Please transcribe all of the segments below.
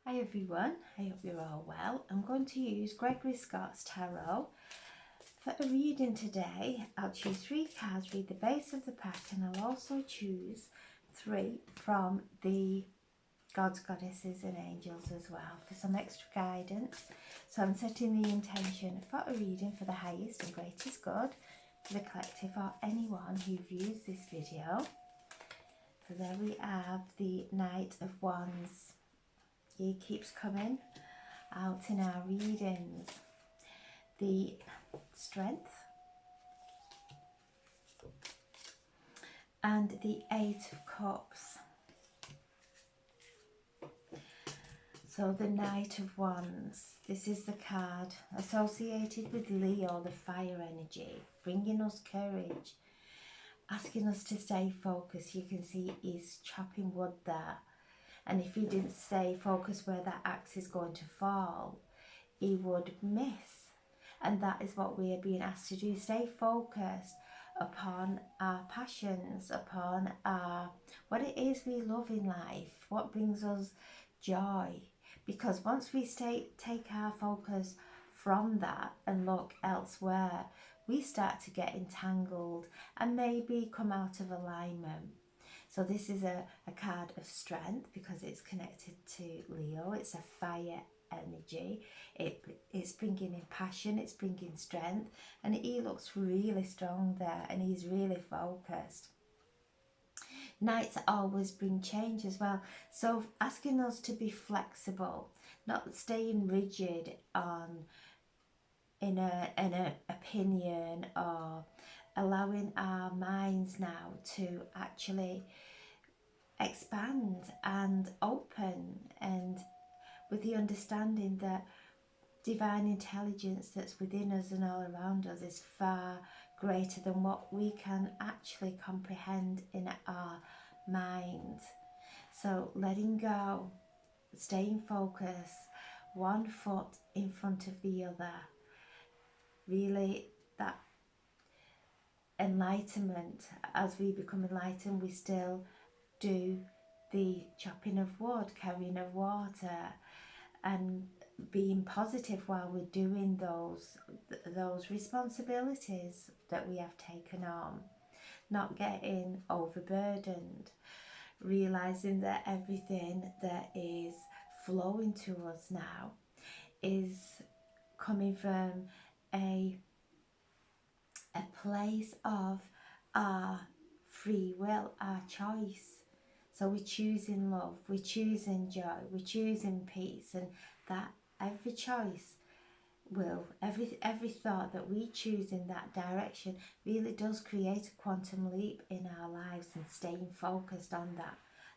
Hi everyone, I hope you're all well. I'm going to use Gregory Scott's Tarot. For a reading today, I'll choose 3 cards, read the base of the pack, and I'll also choose 3 from the Gods, Goddesses and Angels as well for some extra guidance. So I'm setting the intention for a reading for the highest and greatest good, for the collective or anyone who views this video. So there we have the Knight of Wands. He keeps coming out in our readings. The Strength and the 8 of Cups. So the Knight of Wands, this is the card associated with Leo, the fire energy, bringing us courage, asking us to stay focused. You can see he's chopping wood there, and if he didn't stay focused where that axe is going to fall, he would miss. And that is what we are being asked to do. Stay focused upon our passions, upon what it is we love in life, what brings us joy. Because once we take our focus from that and look elsewhere, we start to get entangled and maybe come out of alignment. So this is a card of strength because it's connected to Leo. It's a fire energy. It's bringing in passion, it's bringing strength, and he looks really strong there and he's really focused. Knights always bring change as well, so asking us to be flexible, not staying rigid in an opinion, or allowing our minds now to actually expand and open, and with the understanding that divine intelligence that's within us and all around us is far greater than what we can actually comprehend in our mind. So letting go, staying focused, one foot in front of the other, really that enlightenment. As we become enlightened, we still do the chopping of wood, carrying of water, and being positive while we're doing those responsibilities that we have taken on, not getting overburdened, realizing that everything that is flowing to us now is coming from a place of our free will, our choice. So we're choosing love, we're choosing joy, we're choosing peace, and that every choice will, every thought that we choose in that direction really does create a quantum leap in our lives, and staying focused on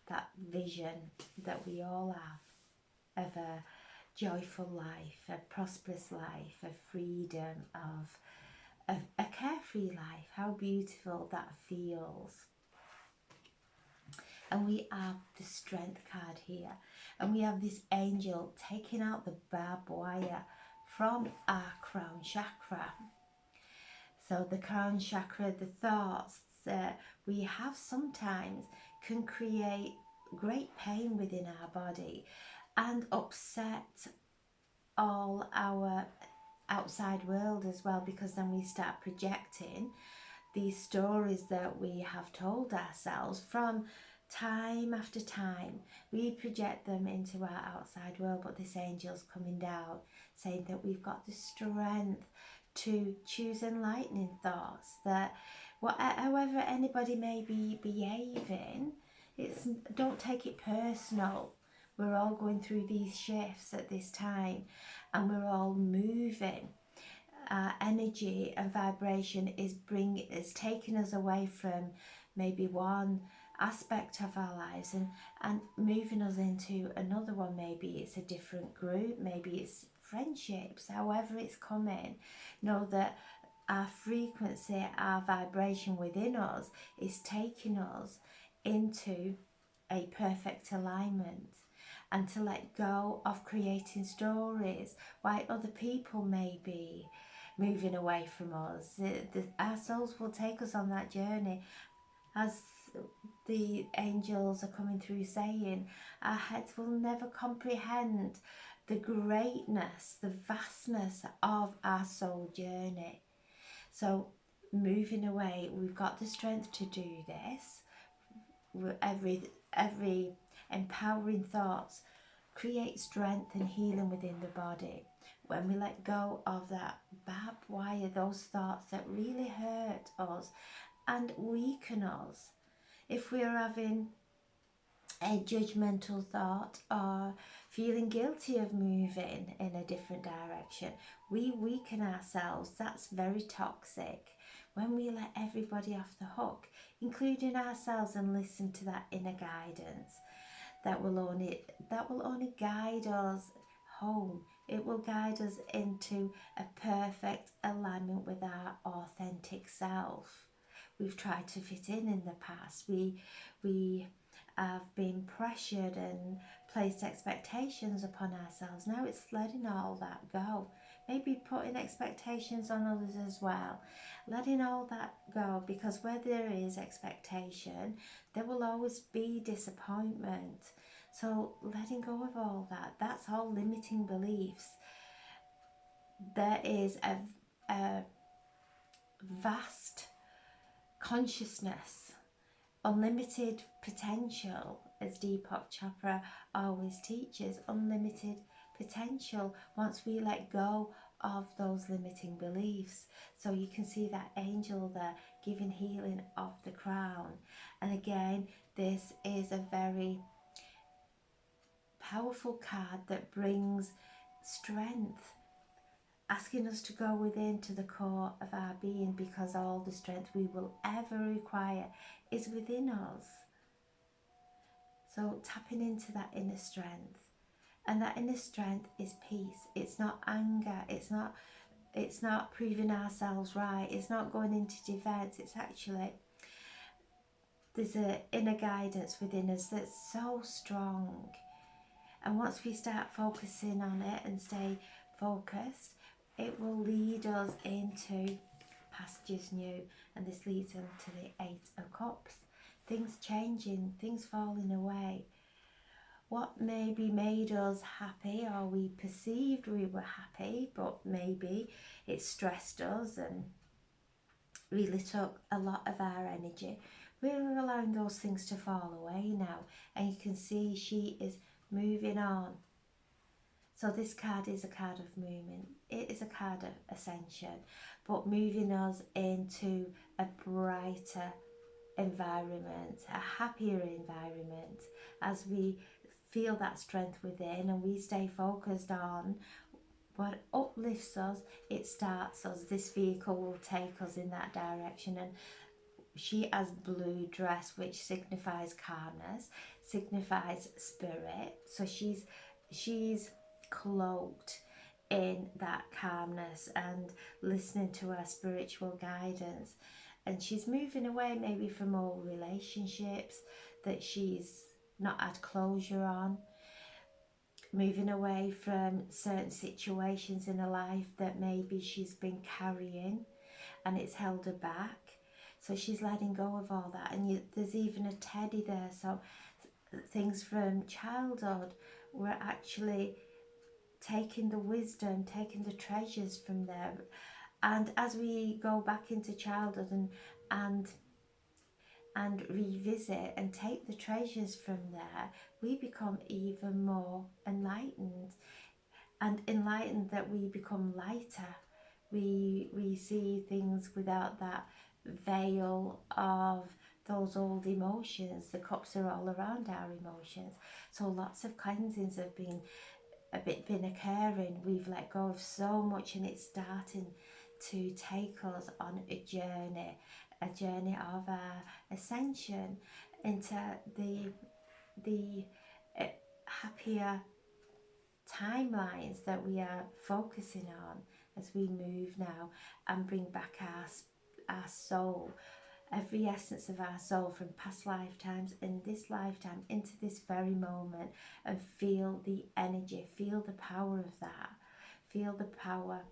that vision that we all have of a joyful life, a prosperous life, a freedom, of a carefree life. How beautiful that feels. And we have the Strength card here, and we have this angel taking out the barbed wire from our crown chakra. So the crown chakra, the thoughts that we have sometimes can create great pain within our body and upset all our outside world as well, because then we start projecting these stories that we have told ourselves from time after time. We project them into our outside world, but this angel's coming down saying that we've got the strength to choose enlightening thoughts, that however anybody may be behaving, don't take it personal. We're all going through these shifts at this time, and we're all moving. Energy and vibration is taking us away from maybe one aspect of our lives and moving us into another one. Maybe it's a different group, maybe it's friendships, however it's coming. Know that our frequency, our vibration within us is taking us into a perfect alignment, and to let go of creating stories why other people may be moving away from us. Our souls will take us on that journey as the angels are coming through saying our heads will never comprehend the greatness, the vastness of our soul journey. So moving away, we've got the strength to do this. Every empowering thoughts create strength and healing within the body. When we let go of that barbed wire, those thoughts that really hurt us and weaken us, if we're having a judgmental thought or feeling guilty of moving in a different direction, we weaken ourselves. That's very toxic. When we let everybody off the hook, including ourselves, and listen to that inner guidance, that will only guide us home. It will guide us into a perfect alignment with our authentic self. We've tried to fit in the past. We have been pressured and placed expectations upon ourselves. Now it's letting all that go. Maybe putting expectations on others as well. Letting all that go, because where there is expectation, there will always be disappointment. So letting go of all that, that's all limiting beliefs. There is a vast consciousness, unlimited potential, as Deepak Chakra always teaches, unlimited potential once we let go of those limiting beliefs. So you can see that angel there giving healing of the crown. And again, this is a very powerful card that brings strength, asking us to go within to the core of our being, because all the strength we will ever require is within us. So tapping into that inner strength, and that inner strength is peace. It's not anger. It's not proving ourselves right. It's not going into defense. It's actually, there's an inner guidance within us that's so strong. And once we start focusing on it and stay focused, it will lead us into pastures new. And this leads into the Eight of Cups. Things changing, things falling away. What maybe made us happy, or we perceived we were happy, but maybe it stressed us and really took a lot of our energy. We're allowing those things to fall away now. And you can see she is moving on. So this card is a card of movement. It is a card of ascension, but moving us into a brighter environment, a happier environment, as we feel that strength within and we stay focused on what uplifts us. It starts us. This vehicle will take us in that direction. And she has blue dress, which signifies calmness, signifies spirit. So she's cloaked in that calmness and listening to her spiritual guidance. And she's moving away maybe from old relationships that she's not had closure on, moving away from certain situations in her life that maybe she's been carrying and it's held her back. So she's letting go of all that. And there's even a teddy there. So things from childhood, we're actually taking the wisdom, taking the treasures from there. And as we go back into childhood and revisit and take the treasures from there, we become even more enlightened. And enlightened that we become lighter. We see things without that veil of those old emotions. The cups are all around our emotions. So lots of cleansings have been occurring. We've let go of so much, and it's starting to take us on a journey of our ascension into the happier timelines that we are focusing on as we move now and bring back our soul, every essence of our soul from past lifetimes in this lifetime into this very moment, and feel the energy, feel the power of that, feel the power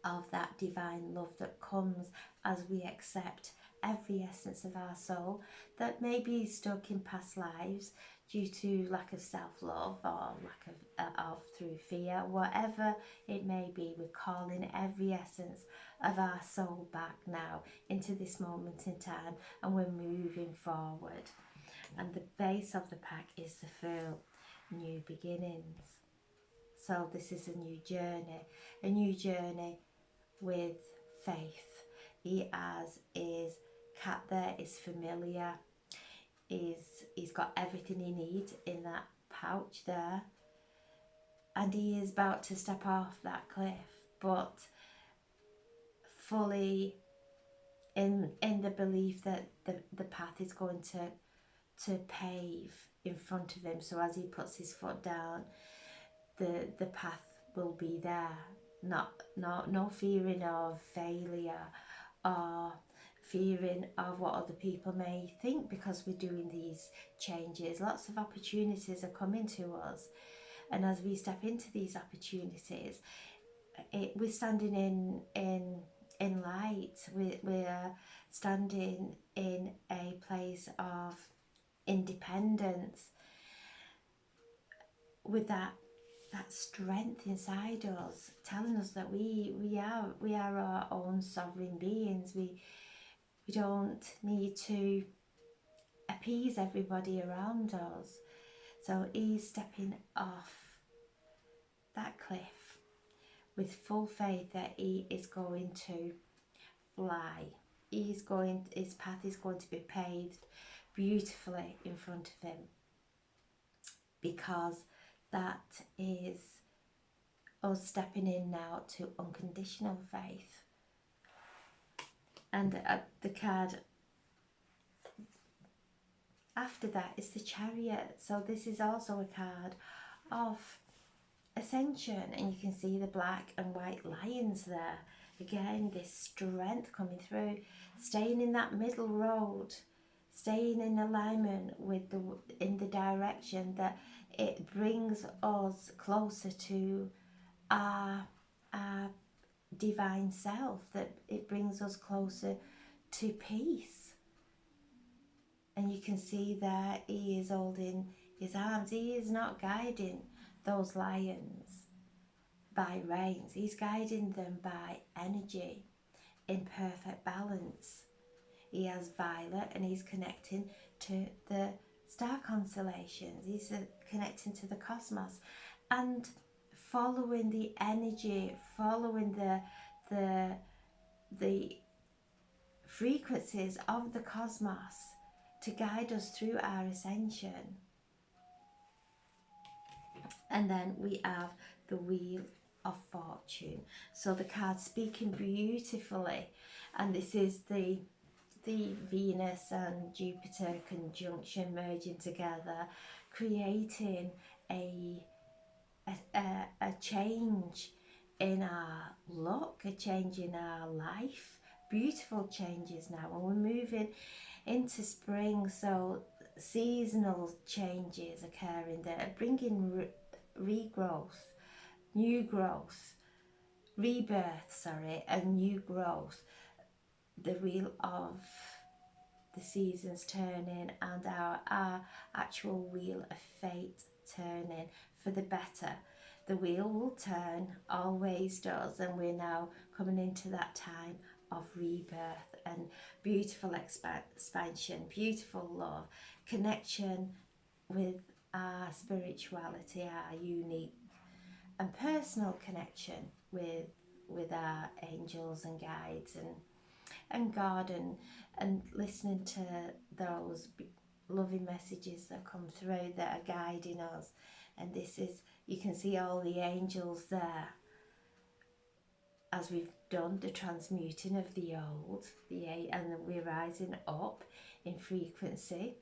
of that divine love that comes as we accept every essence of our soul that may be stuck in past lives due to lack of self-love or lack of through fear, whatever it may be. We're calling every essence of our soul back now into this moment in time, and we're moving forward. And the base of the pack is the Fool, new beginnings. So this is a new journey with faith. He has his cat there, is familiar, he's got everything he needs in that pouch there, and he is about to step off that cliff, but fully in the belief that the path is going to pave in front of him. So as he puts his foot down, the path will be there. No fearing of failure or fearing of what other people may think, because we're doing these changes. Lots of opportunities are coming to us, and as we step into these opportunities, we're standing in light. We're standing in a place of independence with that strength inside us, telling us that we are our own sovereign beings. We don't need to appease everybody around us. So he's stepping off that cliff with full faith that he is going to fly. His path is going to be paved beautifully in front of him, because that is us stepping in now to unconditional faith. And the card after that is the Chariot. So this is also a card of ascension, and you can see the black and white lions there. Again, this strength coming through, staying in that middle road, staying in alignment with in the direction that it brings us closer to our divine self, that it brings us closer to peace. And you can see that he is holding his arms. He is not guiding those lions by reins. He's guiding them by energy in perfect balance. He has Violet, and he's connecting to the star constellations. He's connecting to the cosmos and following the energy, following the frequencies of the cosmos to guide us through our ascension. And then we have the Wheel of Fortune. So the card's speaking beautifully, and this is the Venus and Jupiter conjunction merging together, creating a change in our look, a change in our life. Beautiful changes now, and we're moving into spring, so seasonal changes occurring there, bringing regrowth, new growth, rebirth, and new growth. The wheel of the seasons turning, and our actual wheel of fate turning for the better. The wheel will turn, always does, and we're now coming into that time of rebirth and beautiful expansion, beautiful love, connection with our spirituality, our unique and personal connection with our angels and guides and God, and listening to those loving messages that come through that are guiding us. And this is, you can see all the angels there as we've done the transmuting of the old, and we're rising up in frequency.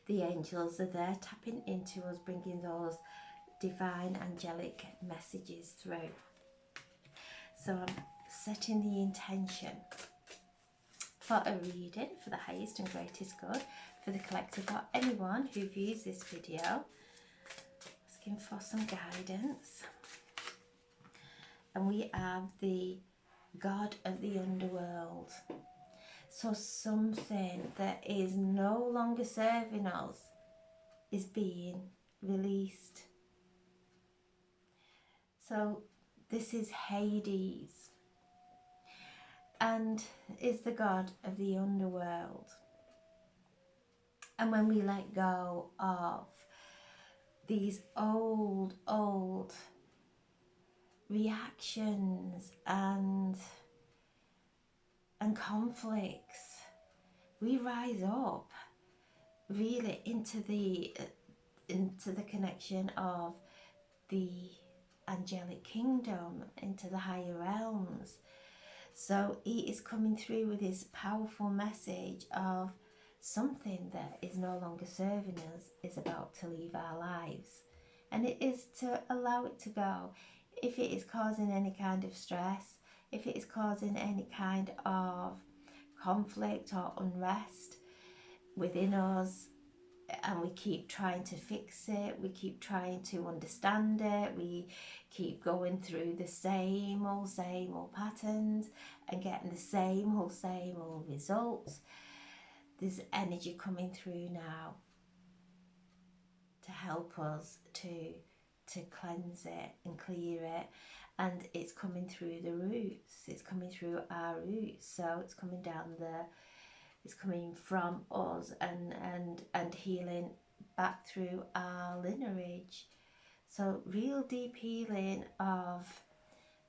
The angels are there tapping into us, bringing those divine angelic messages through. So I'm setting the intention for a reading for the highest and greatest good for the collective, or anyone who views this video, asking for some guidance. And we have the God of the underworld. So something that is no longer serving us is being released. So this is Hades, and is the god of the underworld. And when we let go of these old reactions and conflicts, we rise up really into the connection of the angelic kingdom, into the higher realms. So he is coming through with his powerful message of something that is no longer serving us is about to leave our lives, and it is to allow it to go. If it is causing any kind of stress, if it is causing any kind of conflict or unrest within us, and we keep trying to fix it, we keep trying to understand it, we keep going through the same old patterns and getting the same old results, there's energy coming through now to help us to cleanse it and clear it. And it's coming through the roots, it's coming through our roots, so it's coming down it's coming from us and healing back through our lineage. So real deep healing of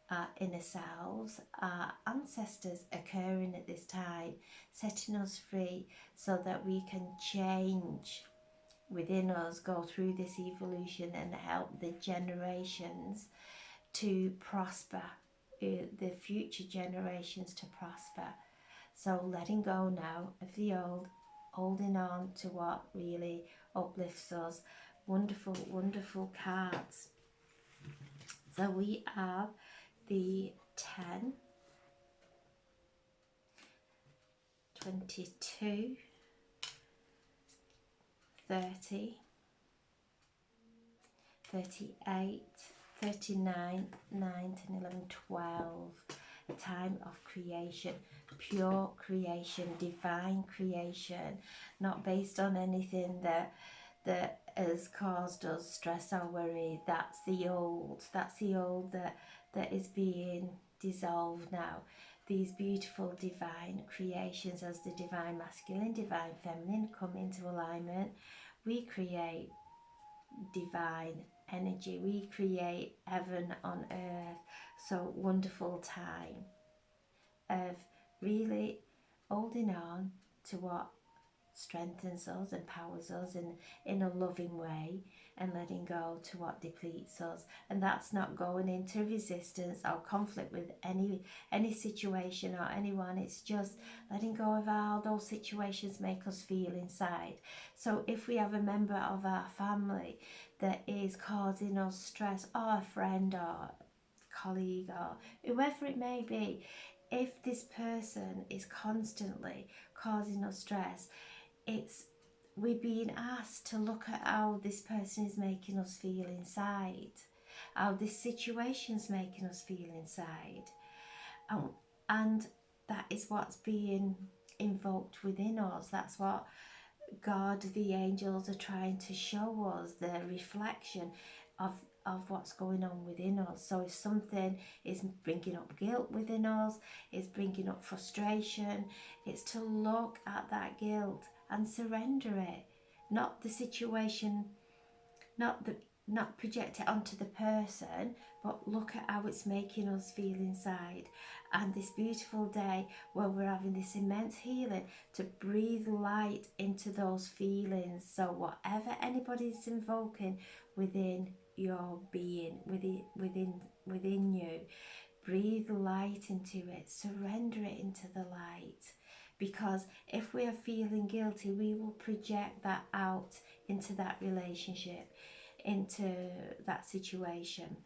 our inner selves, our ancestors occurring at this time, setting us free so that we can change within us, go through this evolution and help the generations to prosper, the future generations to prosper. So letting go now of the old, holding on to what really uplifts us. Wonderful, wonderful cards. So we have the 10, 22, 30, 38, 39, 9, 10, 11, 12. A time of creation, pure creation, divine creation, not based on anything that has caused us stress or worry. That's the old that is being dissolved now. These beautiful divine creations, as the divine masculine, divine feminine come into alignment, we create divine energy, we create heaven on earth. So wonderful time of really holding on to what strengthens us, empowers us in a loving way, and letting go to what depletes us. And that's not going into resistance or conflict with any situation or anyone. It's just letting go of how those situations make us feel inside. So if we have a member of our family that is causing us stress, or a friend or colleague or whoever it may be, if this person is constantly causing us stress, we're being asked to look at how this person is making us feel inside, how this situation's making us feel inside, and that is what's being invoked within us. That's what God, the angels, are trying to show us, the reflection of what's going on within us. So if something is bringing up guilt within us, is bringing up frustration, it's to look at that guilt and surrender it, not the situation, not project it onto the person, but look at how it's making us feel inside. And this beautiful day where we're having this immense healing, to breathe light into those feelings. So whatever anybody's invoking within your being, within you, breathe light into it, surrender it into the light. Because if we are feeling guilty, we will project that out into that relationship, into that situation.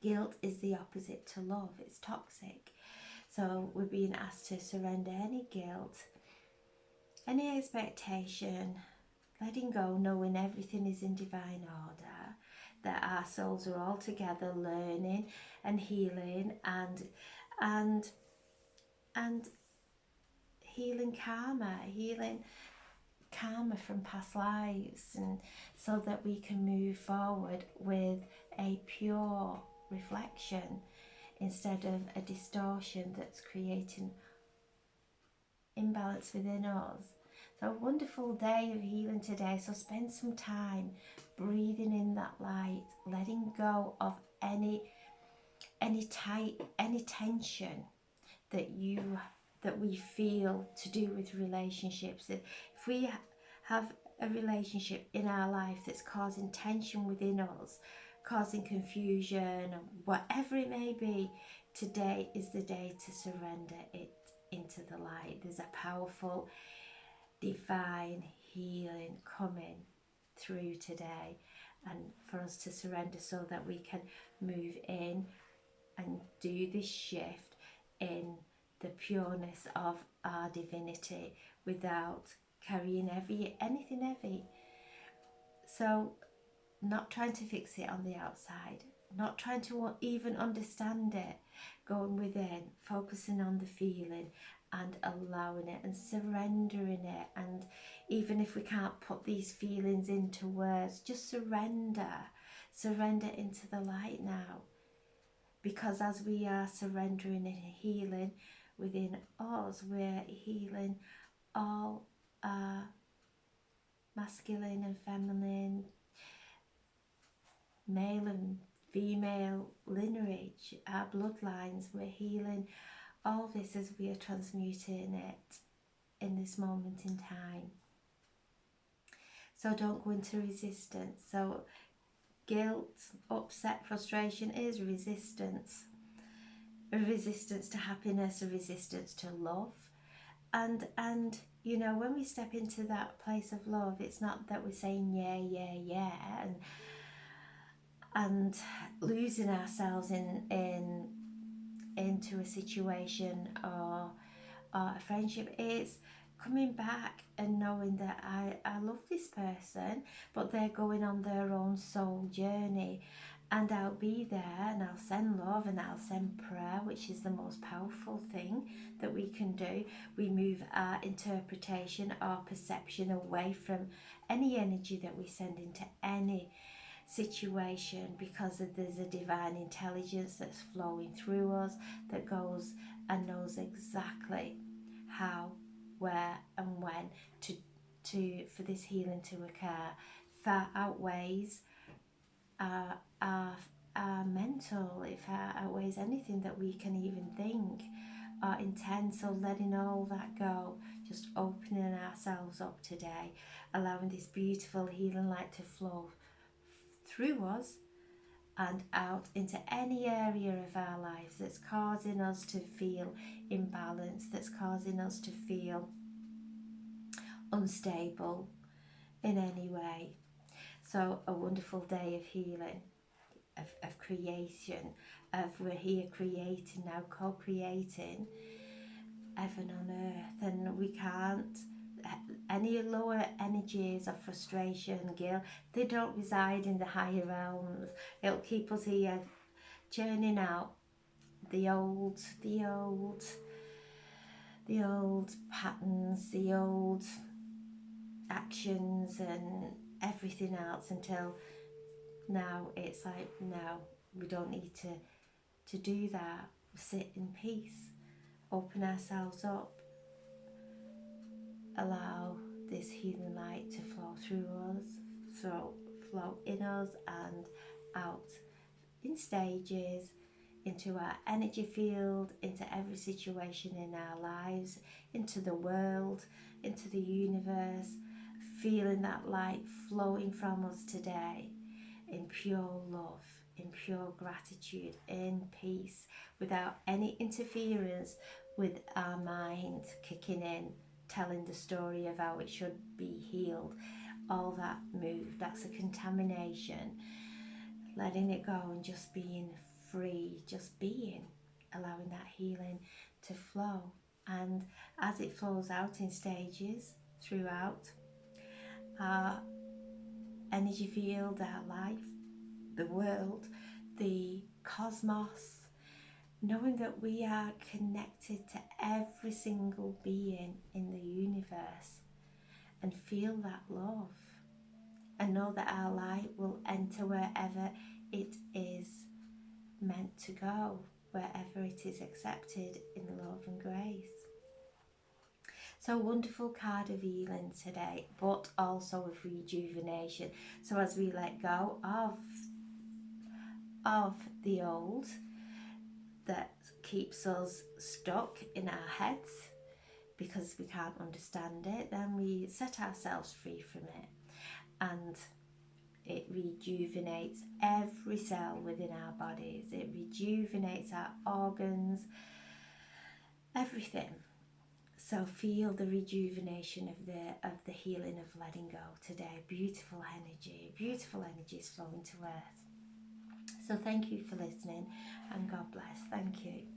Guilt is the opposite to love, it's toxic. So we're being asked to surrender any guilt, any expectation, letting go, knowing everything is in divine order, that our souls are all together learning and healing and healing karma from past lives, and so that we can move forward with a pure reflection instead of a distortion that's creating imbalance within us. So a wonderful day of healing today. So spend some time breathing in that light, letting go of any tension that we feel to do with relationships. If we have a relationship in our life that's causing tension within us, causing confusion, or whatever it may be, today is the day to surrender it into the light. There's a powerful divine healing coming through today, and for us to surrender so that we can move in and do this shift in the pureness of our divinity without carrying anything heavy. So not trying to fix it on the outside, not trying to even understand it, going within, focusing on the feeling and allowing it and surrendering it. And even if we can't put these feelings into words, just surrender into the light now. Because as we are surrendering and healing within us, we're healing all our masculine and feminine, male and female lineage, our bloodlines. We're healing all this as we are transmuting it in this moment in time. So don't go into resistance. So guilt, upset, frustration is resistance. A resistance to happiness, a resistance to love. And you know, when we step into that place of love, it's not that we're saying yeah and losing ourselves into a situation or a friendship. It's coming back and knowing that I love this person, but they're going on their own soul journey, and I'll be there, and I'll send love, and I'll send prayer, which is the most powerful thing that we can do. We move our interpretation, our perception away from any energy that we send into any situation, because there's a divine intelligence that's flowing through us that goes and knows exactly how, where and when for this healing to occur. Far outweighs our mental, it far outweighs anything that we can even think or intend. So letting all that go, just opening ourselves up today, allowing this beautiful healing light to flow through us and out into any area of our lives that's causing us to feel imbalanced, that's causing us to feel unstable in any way. So a wonderful day of healing, of creation, of we're here creating now, co-creating heaven on earth. And we can't, any lower energies of frustration, guilt, they don't reside in the higher realms. It'll keep us here churning out the old patterns, the old actions and everything else, until now it's like, no, we don't need to do that. Sit in peace, open ourselves up, allow this healing light to flow through us, flow in us and out in stages, into our energy field, into every situation in our lives, into the world, into the universe, feeling that light flowing from us today in pure love, in pure gratitude, in peace, without any interference with our mind kicking in, telling the story of how it should be healed. All that move, that's a contamination. Letting it go and just being free, just being, allowing that healing to flow. And as it flows out in stages throughout our energy field, our life, the world, the cosmos, knowing that we are connected to every single being in the universe, and feel that love, and know that our light will enter wherever it is meant to go, wherever it is accepted in love and grace. So wonderful card of healing today, but also of rejuvenation. So as we let go of the old that keeps us stuck in our heads because we can't understand it, then we set ourselves free from it, and it rejuvenates every cell within our bodies. It rejuvenates our organs, everything. So feel the rejuvenation of the healing of letting go today. Beautiful energies flowing to earth. So thank you for listening, and God bless. Thank you.